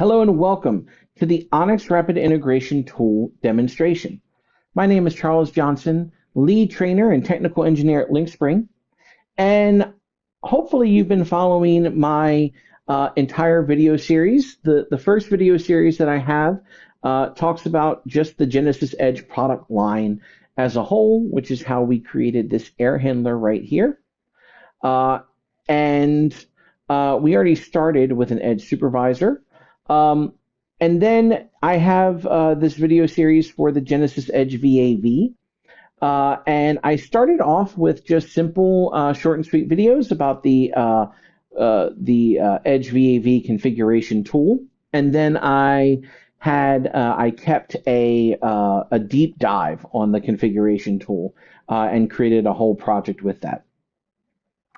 Hello and welcome to the Onyxx Rapid Integration Tool demonstration. My name is Charles Johnson, lead trainer and technical engineer at Lynxspring, and hopefully you've been following my entire video series. The first video series that I have talks about just the JENEsys Edge product line as a whole, which is how we created this air handler right here. And we already started with an Edge supervisor. And then I have this video series for the JENEsys Edge VAV. And I started off with just simple short and sweet videos about the Edge VAV configuration tool. And then I kept a deep dive on the configuration tool and created a whole project with that.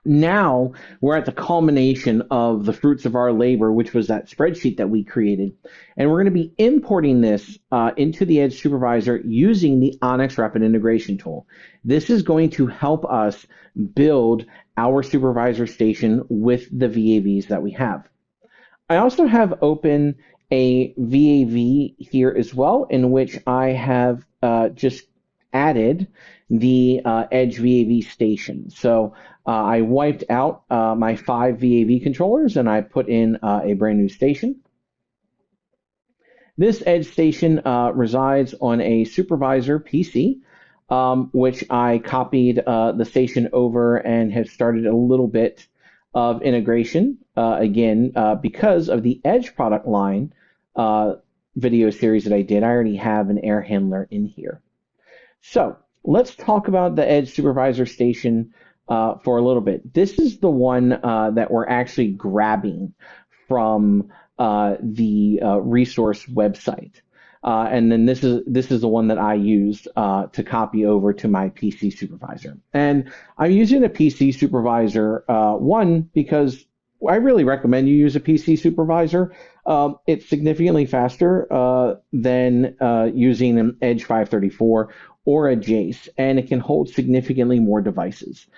Now we're at the culmination of the fruits of our labor, which was that spreadsheet that we created. And we're going to be importing this into the Edge supervisor using the Onyxx Rapid Integration tool. This is going to help us build our supervisor station with the VAVs that we have. I also have open a VAV here as well, in which I have just added the Edge VAV station. So I wiped out my 5 VAV controllers and I put in a brand new station. This Edge station resides on a supervisor PC, which I copied the station over and have started a little bit of integration, again, because of the Edge product line video series that I did. I already have an air handler in here. So let's talk about the Edge supervisor station for a little bit. This is the one that we're actually grabbing from the resource website. And then this is the one that I used to copy over to my PC supervisor. And I'm using a PC supervisor, one, because I really recommend you use a PC supervisor. It's significantly faster than using an Edge 534 or a JENEsys, and it can hold significantly more devices.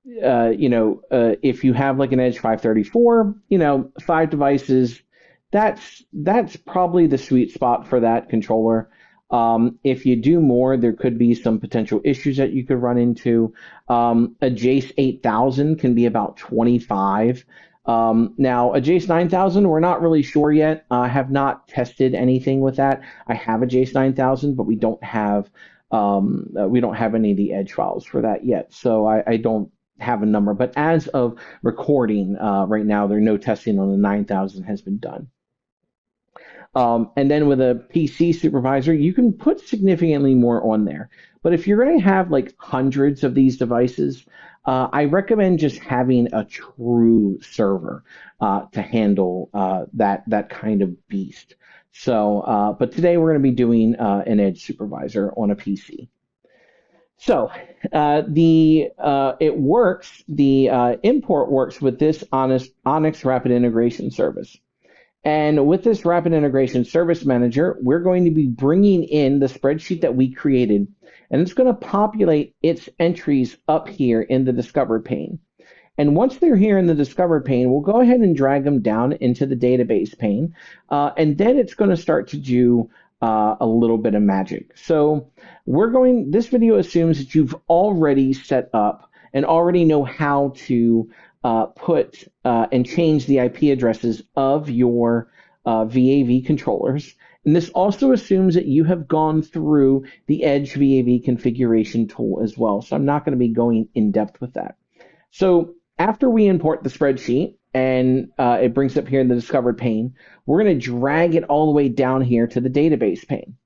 If you have like an Edge 534, 5 devices, that's probably the sweet spot for that controller. If you do more, there could be some potential issues that you could run into. A JENEsys 8000 can be about 25. Now, a JENEsys 9000, we're not really sure yet. I have not tested anything with that. I have a JENEsys 9000, but we don't have any of the Edge files for that yet. So I don't have a number. But as of recording right now, there no testing on the 9000 has been done. And then with a PC supervisor, you can put significantly more on there. But if you're going to have like hundreds of these devices, I recommend just having a true server to handle that kind of beast. So, but today we're going to be doing an Edge supervisor on a PC. So it works. The import works with this Onyxx Rapid Integration Service. And with this Rapid Integration Service Manager, we're going to be bringing in the spreadsheet that we created, and it's going to populate its entries up here in the Discover pane. And once they're here in the Discover pane, we'll go ahead and drag them down into the database pane, and then it's going to start to do a little bit of magic. So this video assumes that you've already set up and already know how to put and change the IP addresses of your VAV controllers. And this also assumes that you have gone through the Edge VAV configuration tool as well. So I'm not going to be going in depth with that. So after we import the spreadsheet and it brings up here in the discovered pane, we're going to drag it all the way down here to the database pane.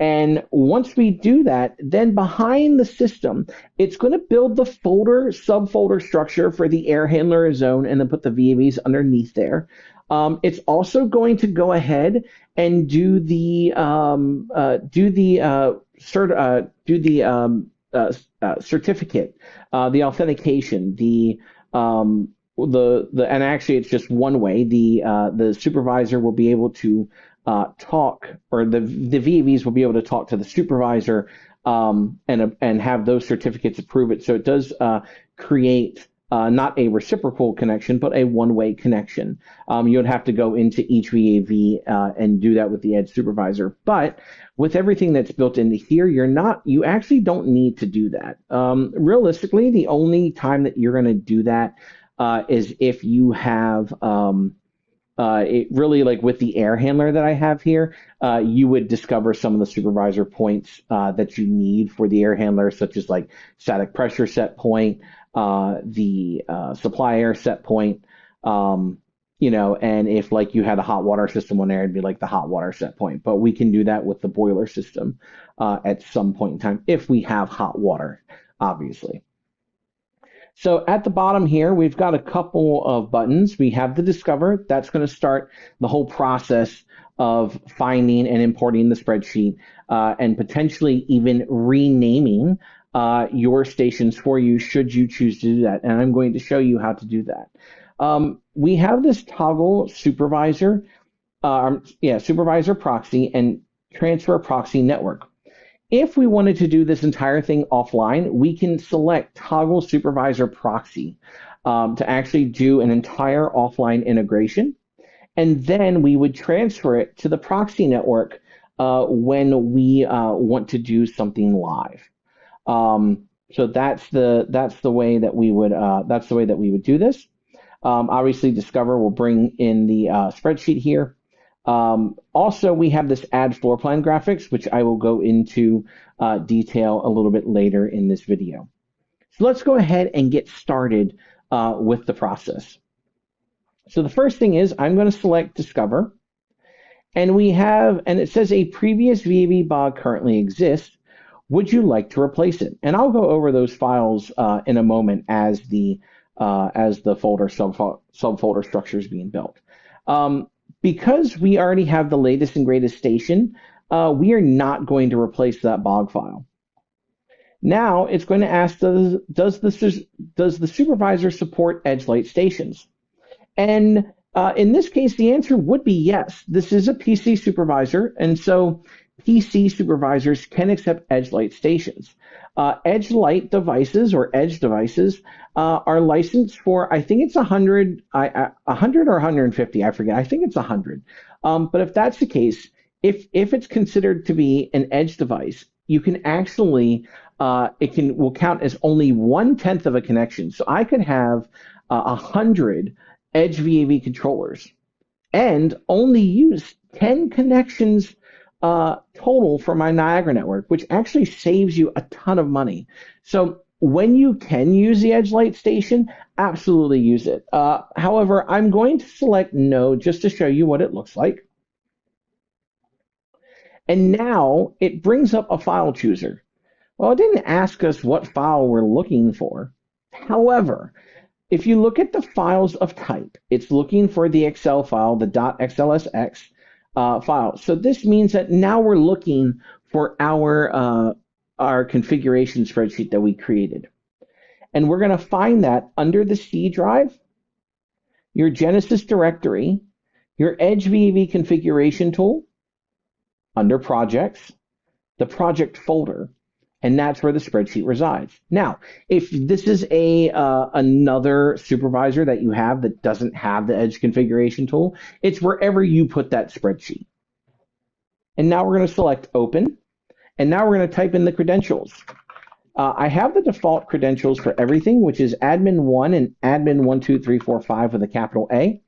And once we do that, then behind the system, it's going to build the subfolder structure for the air handler zone and then put the VAVs underneath there. It's also going to go ahead and do the certificate, the authentication, and actually it's just one way. The supervisor will be able to talk, or the VAVs will be able to talk to the supervisor and have those certificates approve it. So it does create not a reciprocal connection, but a one-way connection. You would have to go into each VAV and do that with the Edge supervisor. But with everything that's built into here, you actually don't need to do that. Realistically, the only time that you're going to do that is if you have it really, like with the air handler that I have here, you would discover some of the supervisor points that you need for the air handler, such as like static pressure set point, the supply air set point, and if like you had a hot water system on there, it'd be like the hot water set point. But we can do that with the boiler system at some point in time if we have hot water, obviously. So at the bottom here, we've got a couple of buttons. We have the Discover. That's going to start the whole process of finding and importing the spreadsheet and potentially even renaming your stations for you should you choose to do that. And I'm going to show you how to do that. We have this toggle supervisor, supervisor proxy and transfer proxy network. If we wanted to do this entire thing offline, we can select toggle supervisor proxy to actually do an entire offline integration. And then we would transfer it to the proxy network when we want to do something live. So that's the way that we would do this. Obviously, Discover will bring in the spreadsheet here. Also, we have this add floor plan graphics, which I will go into detail a little bit later in this video. So let's go ahead and get started with the process. So the first thing is I'm going to select Discover, and it says a previous VAV bog currently exists. Would you like to replace it? And I'll go over those files in a moment as the folder subfolder structure is being built. Because we already have the latest and greatest station, we are not going to replace that bog file. Now it's going to ask, does the supervisor support edge light stations? And in this case, the answer would be yes. This is a PC supervisor, and so PC supervisors can accept edge light stations. Edge light devices or edge devices are licensed for, I think it's 100 or 150, I forget. I think it's 100. But if that's the case, if it's considered to be an edge device, you can actually, will count as only 1/10 of a connection. So I could have 100 edge VAV controllers and only use 10 connections total for my Niagara network, which actually saves you a ton of money. So when you can use the edge light station, absolutely use it. However, I'm going to select no just to show you what it looks like. And now it brings up a file chooser. Well, it didn't ask us what file we're looking for. However, if you look at the files of type, it's looking for the Excel file, the .xlsx file. So this means that now we're looking for our configuration spreadsheet that we created. And we're going to find that under the C drive, your JENEsys directory, your Edge VAV configuration tool, under projects, the project folder, and that's where the spreadsheet resides. Now, if this is another supervisor that you have that doesn't have the Edge configuration tool, it's wherever you put that spreadsheet. And now we're going to select Open, and now we're going to type in the credentials. I have the default credentials for everything, which is admin1 and admin12345 with a capital A.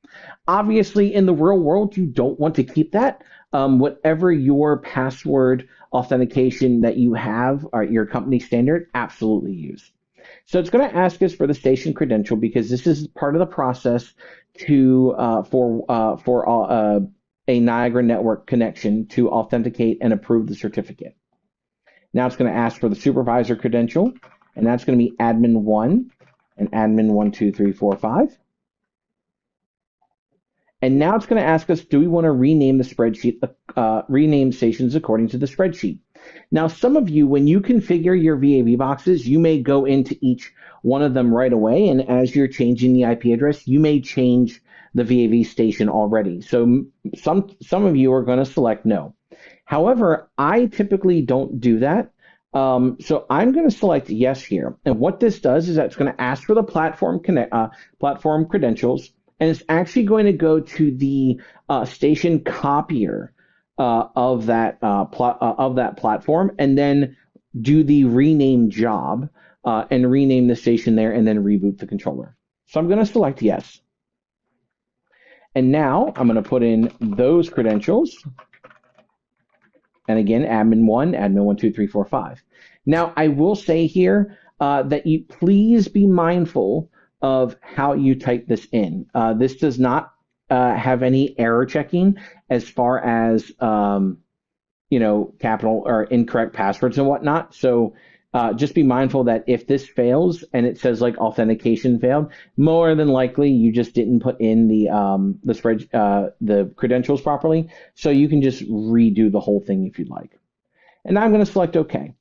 Obviously, in the real world, you don't want to keep that. Whatever your password authentication that you have, or your company standard, absolutely use. So it's going to ask us for the station credential because this is part of the process for a Niagara network connection to authenticate and approve the certificate. Now it's going to ask for the supervisor credential, and that's going to be admin1 and admin12345. And now it's going to ask us, do we want to rename the spreadsheet, rename stations according to the spreadsheet? Now, some of you, when you configure your VAV boxes, you may go into each one of them right away. And as you're changing the IP address, you may change the VAV station already. So some of you are going to select no. However, I typically don't do that. So I'm going to select yes here. And what this does is that it's going to ask for the platform credentials, and it's actually going to go to the station copier of that platform, and then do the rename job and rename the station there, and then reboot the controller. So I'm going to select yes. And now I'm going to put in those credentials. And again, admin1, admin1, 2, 3, 4, 5. Now, I will say here that you please be mindful of how you type this in. This does not have any error checking as far as capital or incorrect passwords and whatnot. So just be mindful that if this fails and it says like authentication failed, more than likely you just didn't put in the credentials properly. So you can just redo the whole thing if you'd like. And I'm going to select OK.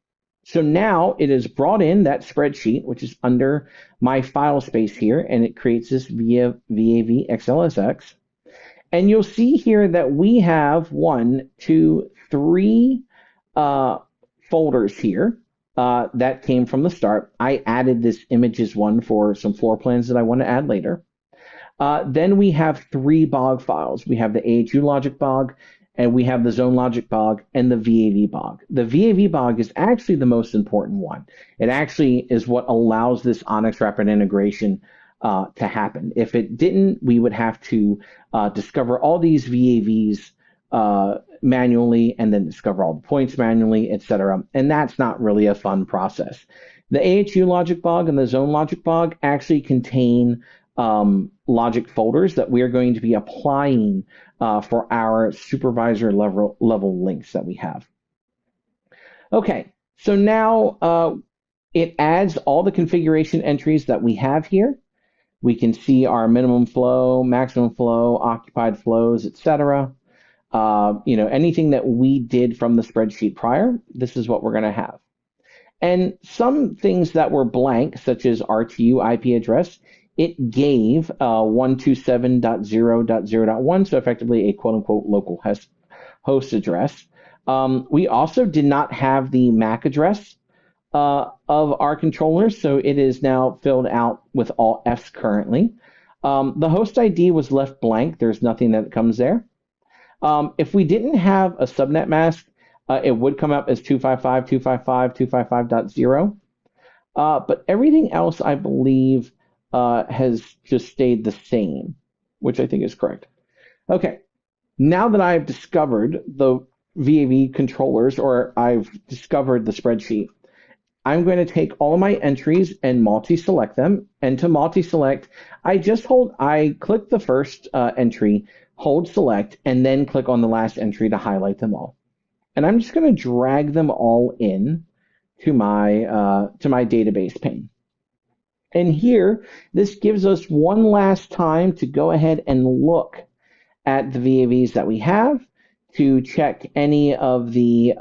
So now it has brought in that spreadsheet, which is under my file space here, and it creates this via VAV XLSX. And you'll see here that we have 1, 2, 3 folders here that came from the start. I added this images one for some floor plans that I want to add later. Then we have 3 BOG files. We have the AHU logic BOG, and we have the zone logic BOG, and the VAV BOG. The VAV BOG is actually the most important one. It actually is what allows this Onyxx rapid integration to happen. If it didn't, we would have to discover all these VAVs manually, and then discover all the points manually, etc. And that's not really a fun process. The AHU logic BOG and the zone logic BOG actually contain logic folders that we are going to be applying for our supervisor level links that we have. Okay, so now it adds all the configuration entries that we have here. We can see our minimum flow, maximum flow, occupied flows, etc. Anything that we did from the spreadsheet prior, this is what we're going to have. And some things that were blank, such as RTU IP address, it gave 127.0.0.1, so effectively a quote-unquote local host address. We also did not have the MAC address of our controllers, so it is now filled out with all Fs currently. The host ID was left blank. There's nothing that comes there. If we didn't have a subnet mask, it would come up as 255.255.255.0. But everything else, I believe, has just stayed the same, which I think is correct. Okay, now that I've discovered the VAV controllers, or I've discovered the spreadsheet, I'm going to take all of my entries and multi-select them. And to multi-select, I click the first entry, hold select, and then click on the last entry to highlight them all. And I'm just going to drag them all in to my database pane. And here, this gives us one last time to go ahead and look at the VAVs that we have, to check any of the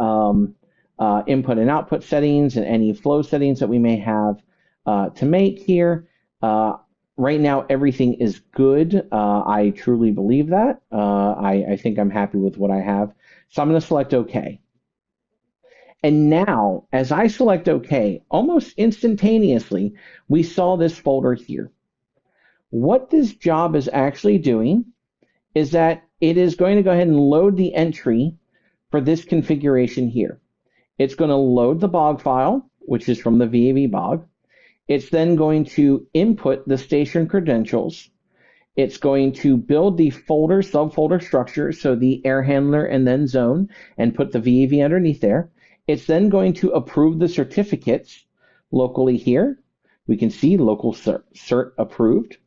input and output settings and any flow settings that we may have to make here. Right now, everything is good. I truly believe that. I think I'm happy with what I have. So I'm going to select OK. And now, as I select OK, almost instantaneously, we saw this folder here. What this job is actually doing is that it is going to go ahead and load the entry for this configuration here. It's going to load the BOG file, which is from the VAV BOG. It's then going to input the station credentials. It's going to build the folder, subfolder structure, so the air handler and then zone, and put the VAV underneath there. It's then going to approve the certificates locally here. We can see local cert approved.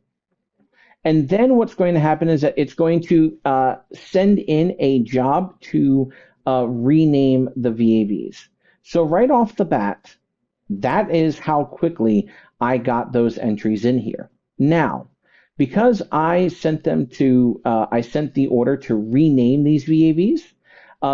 And then what's going to happen is that it's going to send in a job to rename the VAVs. So right off the bat, that is how quickly I got those entries in here. Now, because I sent the order to rename these VAVs,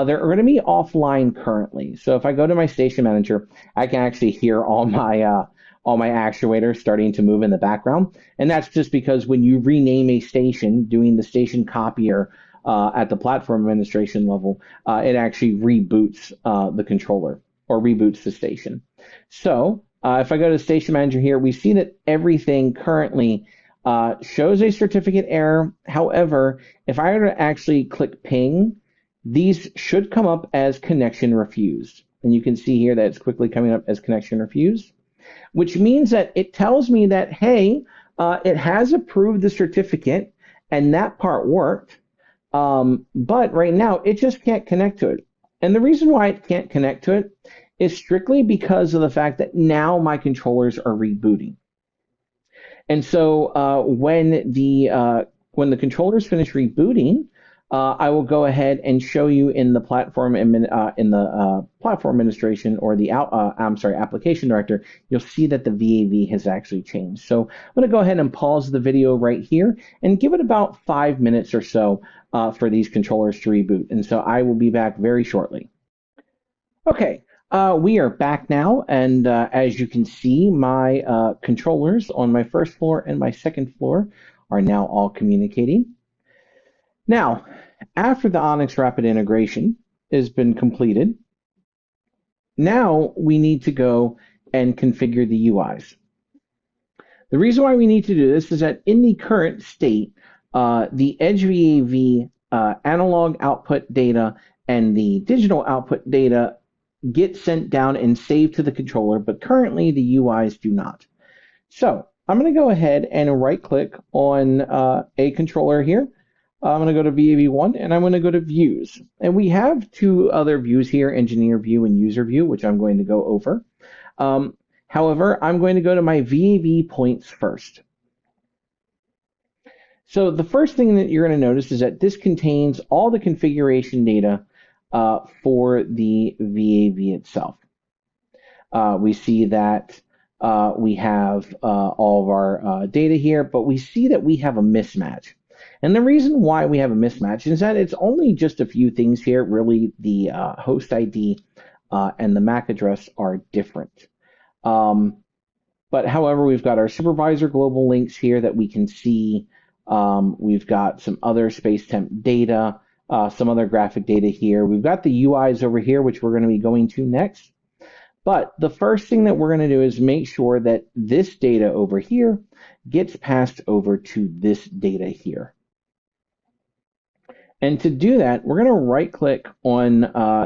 they're going to be offline currently. So if I go to my station manager, I can actually hear all my actuators starting to move in the background. And that's just because when you rename a station, doing the station copier at the platform administration level, it actually reboots the controller. or reboots the station. So if I go to the station manager here, we see that everything currently shows a certificate error. However, if I were to actually click ping, these should come up as connection refused. And you can see here that it's quickly coming up as connection refused, which means that it tells me that, hey, it has approved the certificate and that part worked. But right now it just can't connect to it. And the reason why it can't connect to it is strictly because of the fact that now my controllers are rebooting. And so when the controllers finish rebooting, I will go ahead and show you in the platform platform administration, or the application director. You'll see that the VAV has actually changed. So I'm going to go ahead and pause the video right here and give it about 5 minutes or so for these controllers to reboot. And so I will be back very shortly. Okay. We are back now, and as you can see, my controllers on my first floor and my second floor are now all communicating. Now, after the Onyxx Rapid Integration has been completed, now we need to go and configure the UIs. The reason why we need to do this is that in the current state, the Edge VAV analog output data and the digital output data get sent down and saved to the controller, but currently the UIs do not. So I'm going to go ahead and right click on a controller here. I'm going to go to VAV1 and I'm going to go to views. And we have two other views here, engineer view and user view, which I'm going to go over. However, I'm going to go to my VAV points first. So the first thing that you're going to notice is that this contains all the configuration data for the VAV itself. We see that we have all of our data here, but we see that we have a mismatch. And the reason why we have a mismatch is that it's only just a few things here. Really, the host ID and the MAC address are different. But however, we've got our supervisor global links here that we can see. We've got some other space temp data, some other graphic data here. We've got the UIs over here, which we're going to be going to next. But the first thing that we're going to do is make sure that this data over here gets passed over to this data here. And to do that, we're going to right click on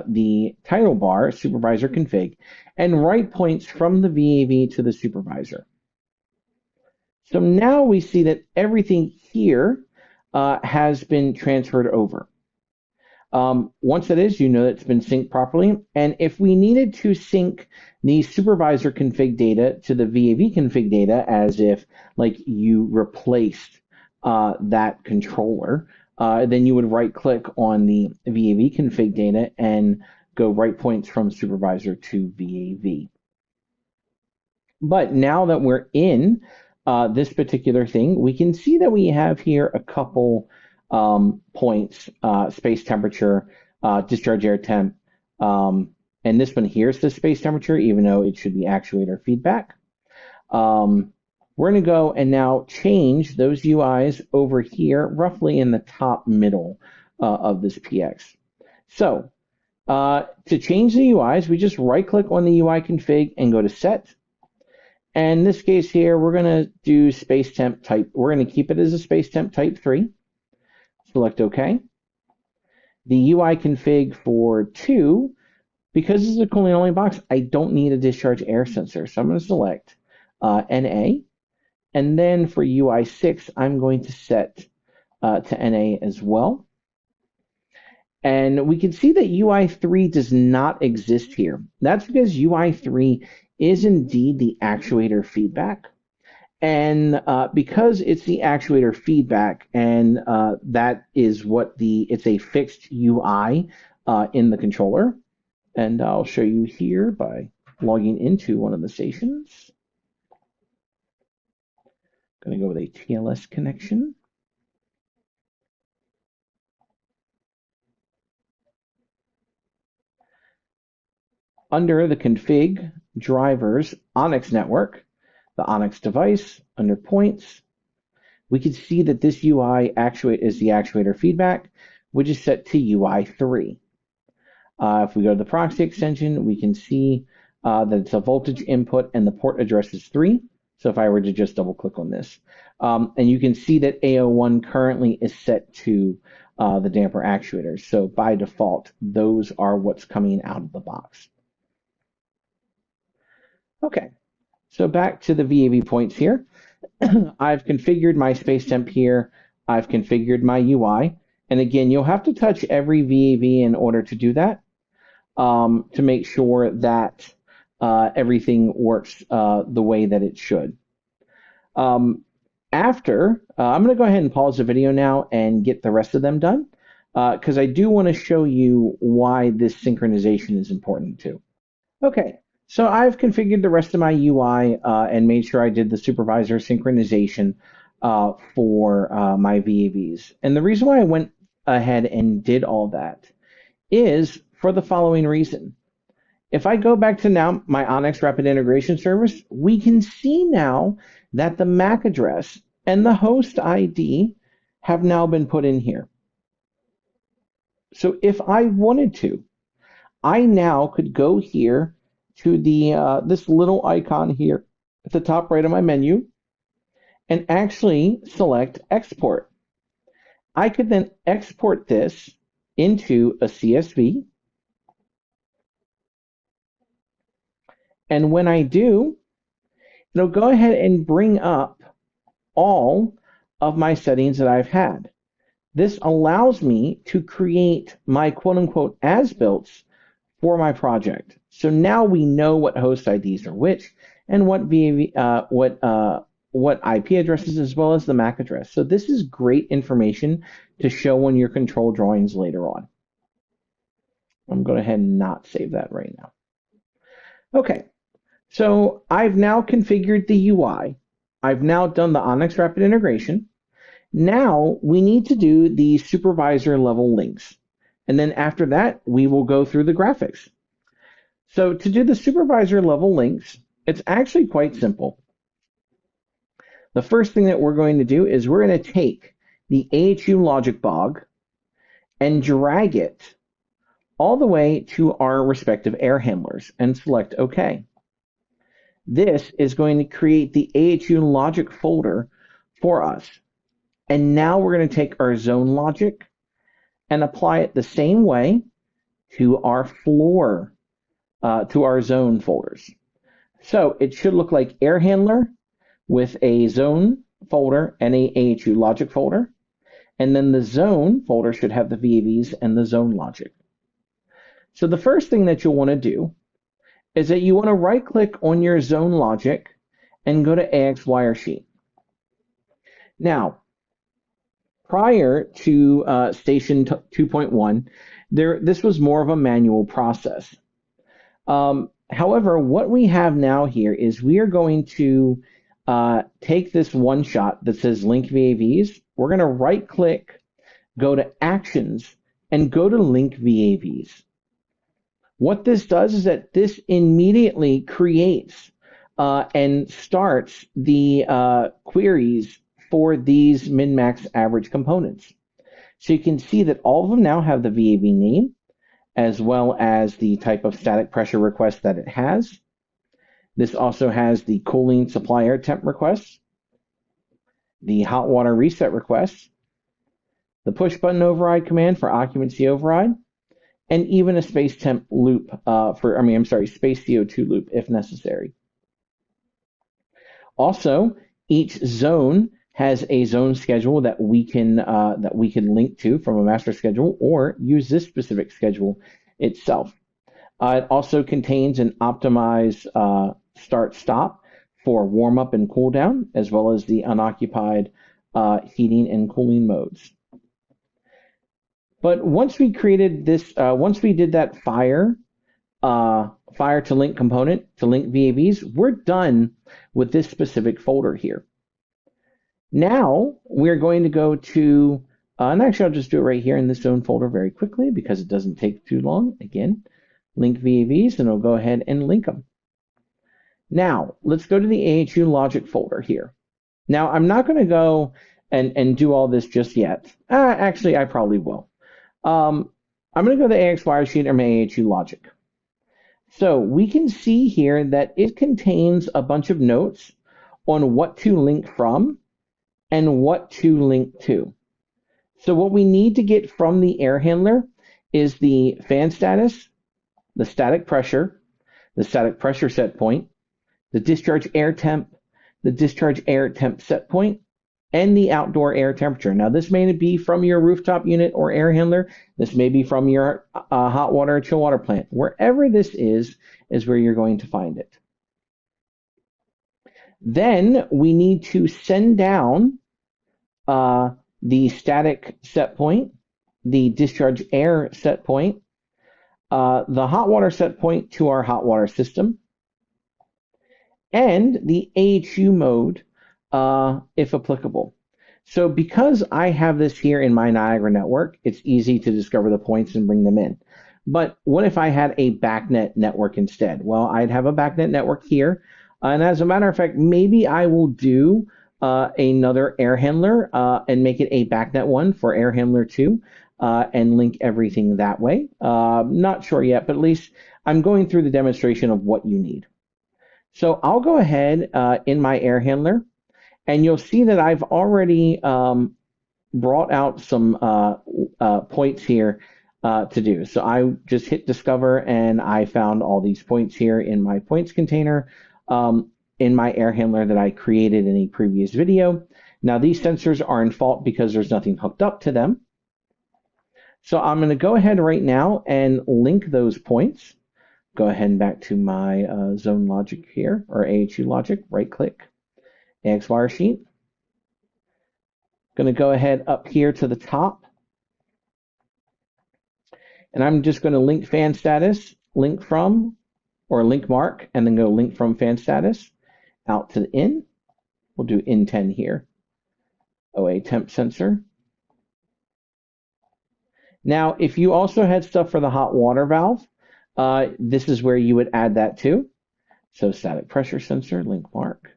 the title bar, supervisor config, and write points from the VAV to the supervisor. So now we see that everything here has been transferred over. Once that is, you know that it's been synced properly. And if we needed to sync the supervisor config data to the VAV config data, as if like you replaced that controller, then you would right click on the VAV config data and go write points from supervisor to VAV. But now that we're in this particular thing, we can see that we have here a couple points, space temperature, discharge air temp, and this one here is the space temperature, even though it should be actuator feedback. We're going to go and now change those UIs over here, roughly in the top middle of this PX. So to change the UIs, we just right click on the UI config and go to set. And in this case here, we're going to do space temp type. We're going to keep it as a space temp type 3. Select OK. The UI config for 2, because this is a cooling only box, I don't need a discharge air sensor. So I'm going to select NA. And then for UI 6, I'm going to set to NA as well. And we can see that UI 3 does not exist here. That's because UI 3 is indeed the actuator feedback. And because it's the actuator feedback, and that is what it's a fixed UI in the controller. And I'll show you here by logging into one of the stations. Going to go with a TLS connection. Under the config drivers Onyxx network, the Onyxx device, under points, we can see that this UI is the actuator feedback, which is set to UI 3. If we go to the proxy extension, we can see that it's a voltage input and the port address is 3. So if I were to just double click on this, and you can see that A01 currently is set to the damper actuators. So by default, those are what's coming out of the box. Okay, so back to the VAV points here. I've configured my space temp here. I've configured my UI. And again, you'll have to touch every VAV in order to do that, to make sure that everything works the way that it should. I'm going to go ahead and pause the video now and get the rest of them done, because I do want to show you why this synchronization is important too. Okay, so I've configured the rest of my UI and made sure I did the supervisor synchronization for my VAVs. And the reason why I went ahead and did all that is for the following reason. If I go back to now my Onyxx Rapid Integration Service, we can see now that the MAC address and the host ID have now been put in here. So if I wanted to, I now could go here to the this little icon here at the top right of my menu and actually select export. I could then export this into a CSV. And when I do, it'll go ahead and bring up all of my settings that I've had. This allows me to create my quote-unquote as-builts for my project. So now we know what host IDs are which and what what IP addresses as well as the MAC address. So this is great information to show on your control drawings later on. I'm going to go ahead and not save that right now. Okay, so I've now configured the UI. I've now done the Onyxx Rapid Integration. Now we need to do the supervisor level links. And then after that, we will go through the graphics. So to do the supervisor level links, it's actually quite simple. The first thing that we're going to do is we're going to take the AHU logic bog and drag it all the way to our respective air handlers and select OK. This is going to create the AHU logic folder for us. And now we're going to take our zone logic and apply it the same way to our floor, to our zone folders. So it should look like air handler with a zone folder and a AHU logic folder. And then the zone folder should have the VAVs and the zone logic. So the first thing that you'll want to do is that you want to right click on your zone logic and go to AX Wiresheet. Now, prior to station 2.1, this was more of a manual process. However, what we have now here is we are going to take this one shot that says Link VAVs. We're going to right click, go to Actions, and go to Link VAVs. What this does is that this immediately creates and starts the queries for these min-max average components. So you can see that all of them now have the VAV name, as well as the type of static pressure request that it has. This also has the cooling supply air temp request, the hot water reset request, the push button override command for occupancy override, and even a space temp loop space CO2 loop if necessary. Also, each zone has a zone schedule that we can link to from a master schedule or use this specific schedule itself. It also contains an optimized start-stop for warm-up and cool-down, as well as the unoccupied heating and cooling modes. But once we created this, once we did that fire to link component to link VAVs, we're done with this specific folder here. Now we're going to go to, and actually I'll just do it right here in this zone folder very quickly because it doesn't take too long. Again, link VAVs, and I'll go ahead and link them. Now let's go to the AHU logic folder here. Now I'm not going to go and do all this just yet. Actually, I probably will. I'm going to go to the AX wire sheet or my AHU logic. So we can see here that it contains a bunch of notes on what to link from and what to link to. So what we need to get from the air handler is the fan status, the static pressure set point, the discharge air temp, the discharge air temp set point, and the outdoor air temperature. Now, this may be from your rooftop unit or air handler. This may be from your hot water or chill water plant. Wherever this is where you're going to find it. Then we need to send down the static set point, the discharge air set point, the hot water set point to our hot water system, and the AHU mode, if applicable. So because I have this here in my Niagara network, it's easy to discover the points and bring them in. But what if I had a BACnet network instead? Well, I'd have a BACnet network here. And as a matter of fact, maybe I will do another air handler and make it a BACnet one for air handler 2 and link everything that way. Not sure yet, but at least I'm going through the demonstration of what you need. So I'll go ahead in my air handler, and you'll see that I've already brought out some points here to do. So I just hit discover, and I found all these points here in my points container in my air handler that I created in a previous video. Now these sensors are in fault because there's nothing hooked up to them. So I'm going to go ahead right now and link those points. Go ahead and back to my zone logic here, or AHU logic, right click, AX wire sheet. Going to go ahead up here to the top. And I'm just going to link fan status, link from, or link mark, and then go link from fan status out to the in. We'll do in 10 here. OA temp sensor. Now, if you also had stuff for the hot water valve, this is where you would add that too. So static pressure sensor, link mark,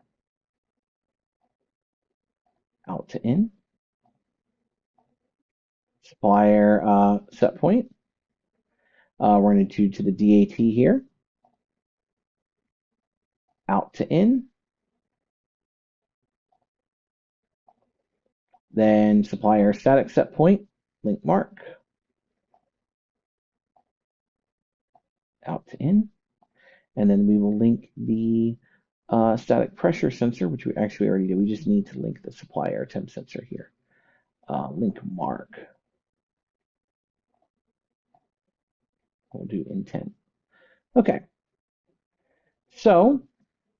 out to in. Supplier set point. We're going to do to the DAT here, out to in. Then supplier static set point, link mark, out to in. And then we will link the static pressure sensor, which we actually already did. We just need to link the supplier temp sensor here. Link mark. We'll do intent. Okay. So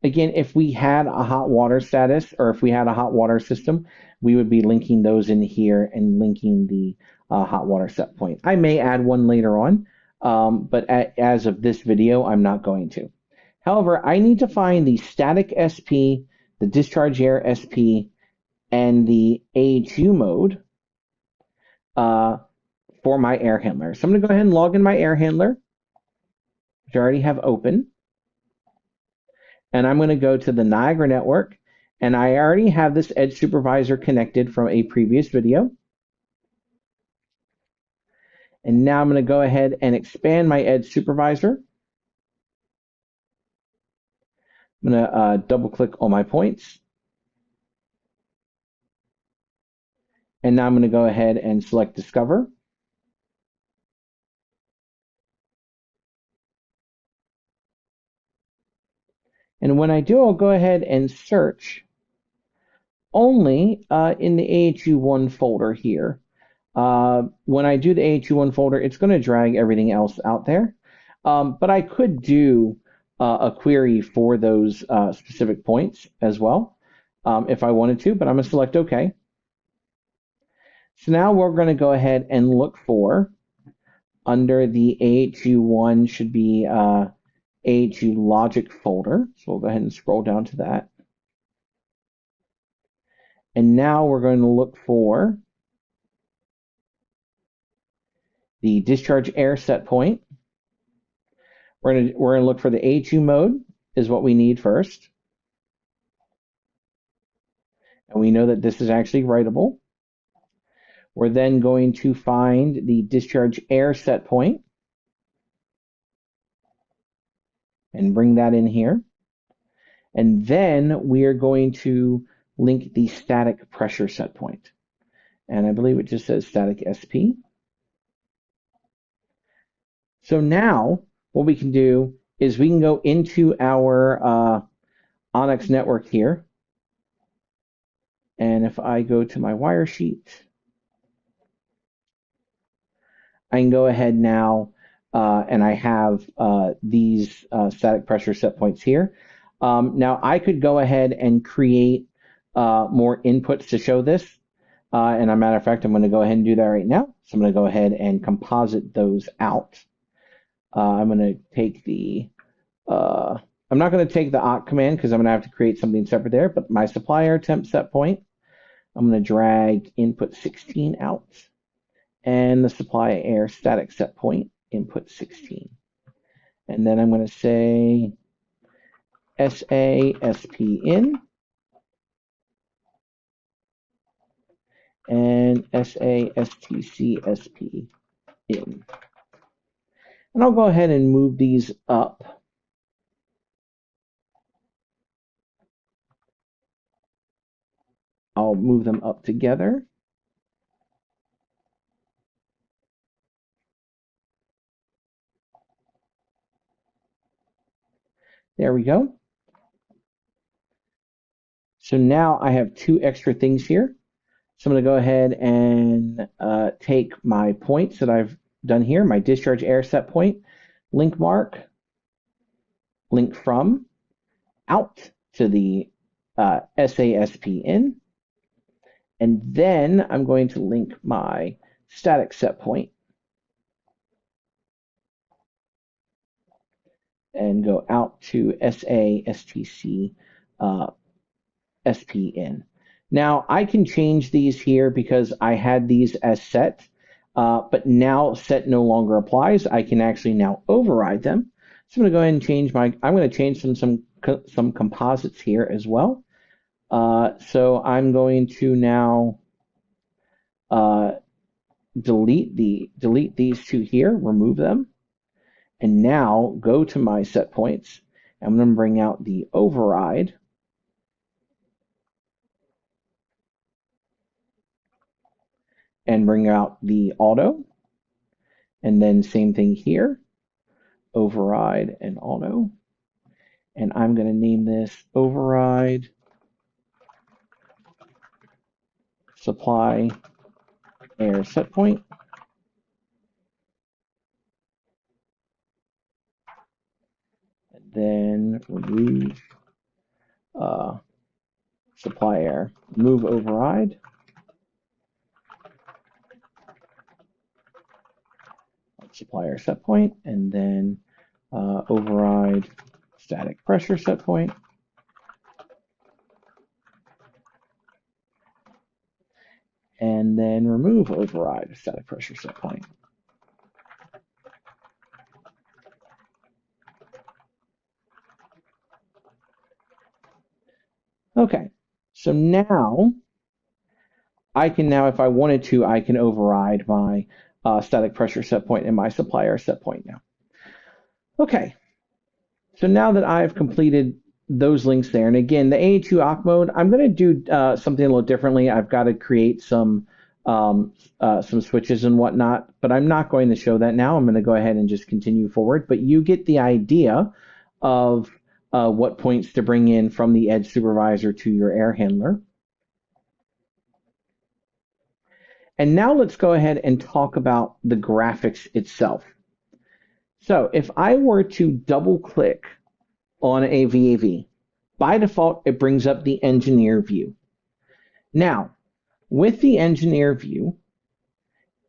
again, if we had a hot water status, or if we had a hot water system, we would be linking those in here and linking the hot water set point. I may add one later on, but as of this video, I'm not going to. However, I need to find the static SP, the discharge air SP, and the AHU mode for my air handler. So I'm going to go ahead and log in my air handler, which I already have open. And I'm going to go to the Niagara network, and I already have this Edge Supervisor connected from a previous video. And now I'm going to go ahead and expand my Edge Supervisor. I'm going to double click on my points. And now I'm going to go ahead and select Discover. And when I do, I'll go ahead and search only in the AHU1 folder here. When I do the AHU1 folder, it's going to drag everything else out there. But I could do a query for those specific points as well if I wanted to, but I'm going to select OK. So now we're going to go ahead and look for, under the AHU1 should be AHU logic folder. So we'll go ahead and scroll down to that. And now we're going to look for the discharge air set point. We're going to look for the AHU mode is what we need first. And we know that this is actually writable. We're then going to find the discharge air set point and bring that in here. And then we are going to link the static pressure set point. And I believe it just says static SP. So now what we can do is we can go into our Onyxx network here. And if I go to my wire sheet, I can go ahead now and I have these static pressure set points here. Now I could go ahead and create more inputs to show this. And as a matter of fact, I'm going to go ahead and do that right now. So I'm going to go ahead and composite those out. I'm going to take the, I'm not going to take the awk command because I'm going to have to create something separate there, but my supply air temp set point, I'm going to drag input 16 out and the supply air static set point, input 16. And then I'm going to say SA, SP in, and SA, STC, SP in. And I'll go ahead and move these up. I'll move them up together. There we go. So now I have two extra things here. So I'm going to go ahead and take my points that I've done here, my discharge air set point, link mark, link from, out to the SASP in, and then I'm going to link my static set point and go out to SASTC SP in. Now I can change these here because I had these as set, but now set no longer applies. I can actually now override them. So I'm going to go ahead and change I'm going to change some composites here as well. So I'm going to now delete these two here, remove them, and now go to my set points. I'm going to bring out the override. And bring out the auto. And then same thing here, override and auto. And I'm going to name this override supply air set point. And then remove supply air, remove override. Supply air set point, and then override static pressure set point. And then remove override static pressure set point. Okay, so now I can if I wanted to, I can override my static pressure set point and my supply air set point now. Okay, so now that I've completed those links there, and again, the AE2 awk mode, I'm going to do something a little differently. I've got to create some switches and whatnot, but I'm not going to show that now. I'm going to go ahead and just continue forward, but you get the idea of what points to bring in from the edge supervisor to your air handler. And now let's go ahead and talk about the graphics itself. So if I were to double click on a VAV, by default, it brings up the engineer view. Now, with the engineer view,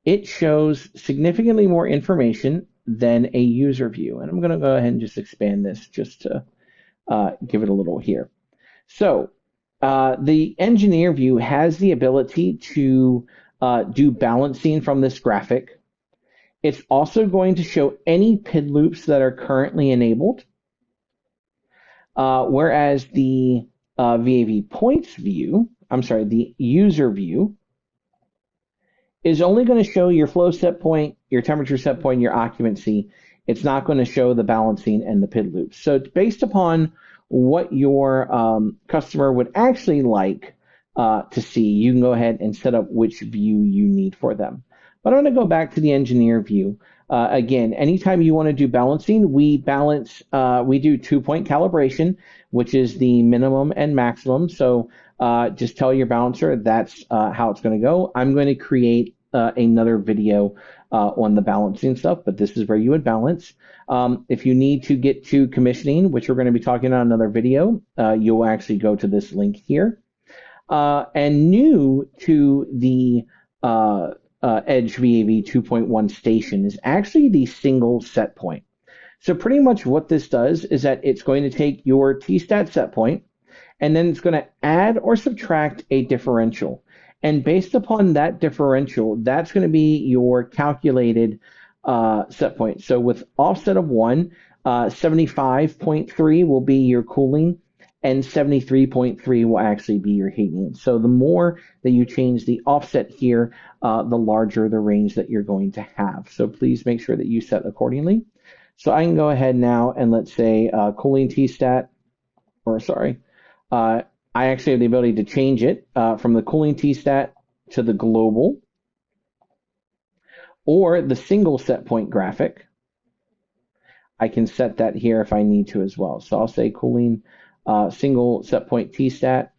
it shows significantly more information than a user view. And I'm going to go ahead and just expand this just to give it a little here. So the engineer view has the ability to do balancing from this graphic. It's also going to show any PID loops that are currently enabled, whereas the VAV points view, the user view, is only going to show your flow set point, your temperature set point, your occupancy. It's not going to show the balancing and the PID loops. So based upon what your customer would actually like to see, you can go ahead and set up which view you need for them. But I'm going to go back to the engineer view. Again, anytime you want to do balancing, we do 2-point calibration, which is the minimum and maximum. So just tell your balancer that's how it's going to go. I'm going to create another video on the balancing stuff, but this is where you would balance. If you need to get to commissioning, which we're going to be talking on another video, you'll actually go to this link here. And new to the Edge VAV 2.1 station is actually the single set point. So pretty much what this does is that it's going to take your T-stat set point, and then it's going to add or subtract a differential. And based upon that differential, that's going to be your calculated set point. So with offset of 1, 75.3 will be your cooling, and 73.3 will actually be your heating. So the more that you change the offset here, the larger the range that you're going to have. So please make sure that you set accordingly. So I can go ahead now and let's say cooling T-stat, or sorry, I actually have the ability to change it from the cooling T-stat to the global or the single set point graphic. I can set that here if I need to as well. So I'll say cooling single set point T-stat,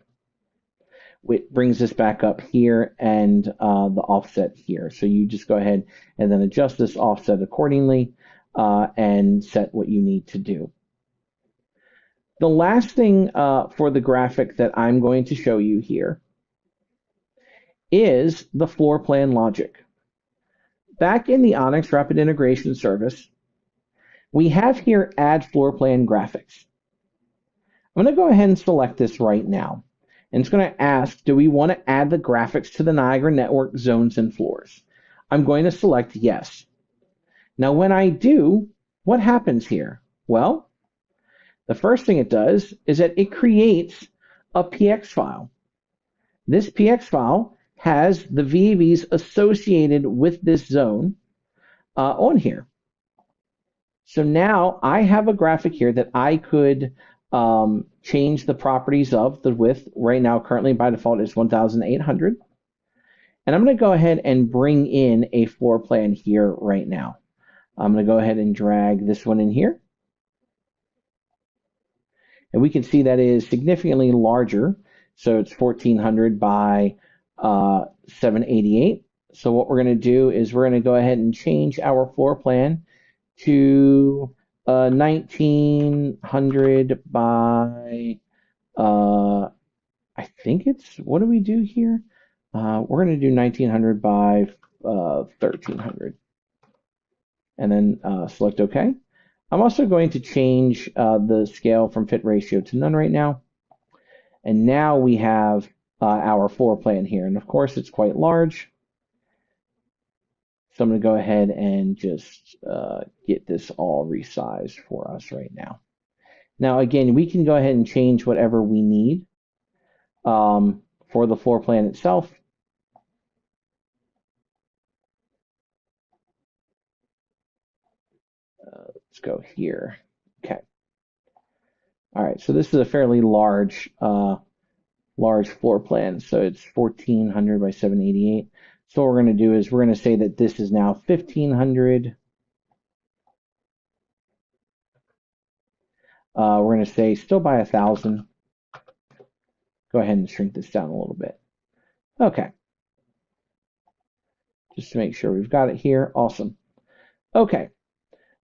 which brings this back up here, and the offset here. So you just go ahead and then adjust this offset accordingly and set what you need to do. The last thing for the graphic that I'm going to show you here is the floor plan logic. Back in the Onyxx Rapid Integration Service, we have here Add Floor Plan Graphics. I'm going to go ahead and select this right now. And it's going to ask, do we want to add the graphics to the Niagara network zones and floors? I'm going to select yes. Now when I do, what happens here? Well, the first thing it does is that it creates a PX file. This PX file has the VAVs associated with this zone on here. So now I have a graphic here that I could change the properties of. The width right now currently by default is 1,800. And I'm going to go ahead and bring in a floor plan here right now. I'm going to go ahead and drag this one in here. And we can see that is significantly larger. So it's 1,400 by 788. So what we're going to do is we're going to go ahead and change our floor plan to 1900 by, I think it's, what do we do here? We're going to do 1900 by 1300. And then select OK. I'm also going to change the scale from fit ratio to none right now. And now we have our floor plan here. And of course, it's quite large. So I'm going to go ahead and just get this all resized for us right now. Now, again, we can go ahead and change whatever we need for the floor plan itself. Let's go here. Okay. All right, so this is a fairly large floor plan. So it's 1,400 by 788. So what we're going to do is we're going to say that this is now 1,500. We're going to say still by 1,000. Go ahead and shrink this down a little bit. Okay. Just to make sure we've got it here. Awesome. Okay.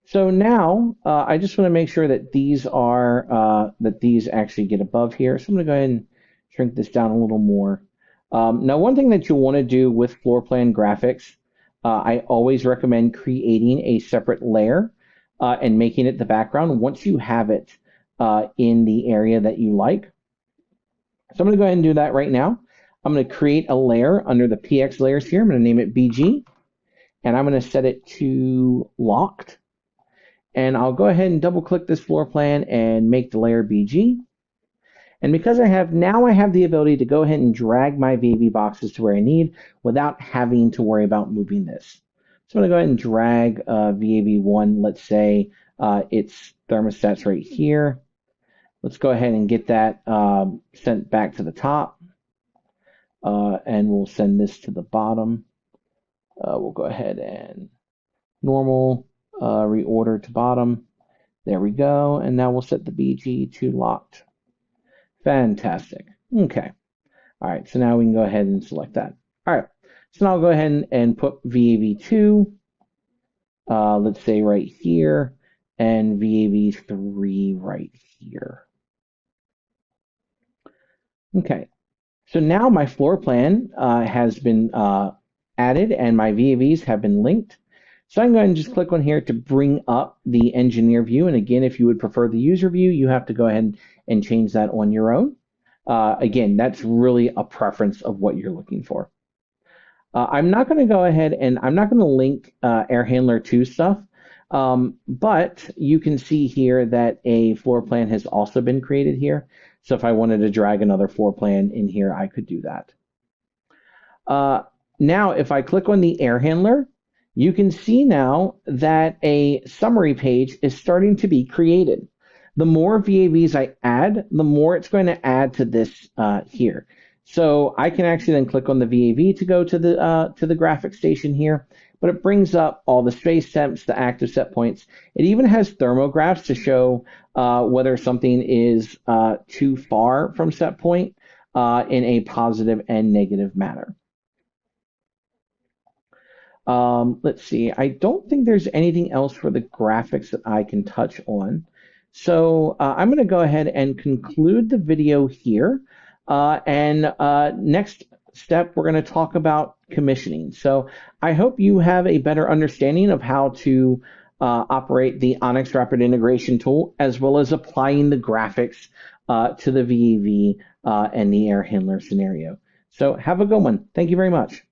So now I just want to make sure that these are that these actually get above here. So I'm going to go ahead and shrink this down a little more. Now, one thing that you'll want to do with floor plan graphics, I always recommend creating a separate layer and making it the background once you have it in the area that you like. So I'm going to go ahead and do that right now. I'm going to create a layer under the PX layers here. I'm going to name it BG, and I'm going to set it to locked. And I'll go ahead and double click this floor plan and make the layer BG. And because I have the ability to go ahead and drag my VAV boxes to where I need without having to worry about moving this. So I'm going to go ahead and drag VAV1, let's say its thermostat's right here. Let's go ahead and get that sent back to the top. And we'll send this to the bottom. We'll go ahead and normal, reorder to bottom. There we go. And now we'll set the BG to locked. Fantastic. Okay. All right. So now we can go ahead and select that. All right. So now I'll go ahead and put VAV2, let's say right here, and VAV3 right here. Okay. So now my floor plan has been added and my VAVs have been linked. So I'm going to just click on here to bring up the engineer view. And again, if you would prefer the user view, you have to go ahead and change that on your own. Again, that's really a preference of what you're looking for. I'm not going to go ahead and I'm not going to link Air Handler 2 stuff, but you can see here that a floor plan has also been created here. So if I wanted to drag another floor plan in here, I could do that. Now, if I click on the air handler, you can see now that a summary page is starting to be created. The more VAVs I add, the more it's going to add to this here. So I can actually then click on the VAV to go to the graphic station here, but it brings up all the space temps, the active set points. It even has thermographs to show whether something is too far from set point in a positive and negative manner. Let's see, I don't think there's anything else for the graphics that I can touch on. So I'm going to go ahead and conclude the video here. Next step, we're going to talk about commissioning. So I hope you have a better understanding of how to operate the Onyxx Rapid Integration tool, as well as applying the graphics to the VAV and the air handler scenario. So have a good one. Thank you very much.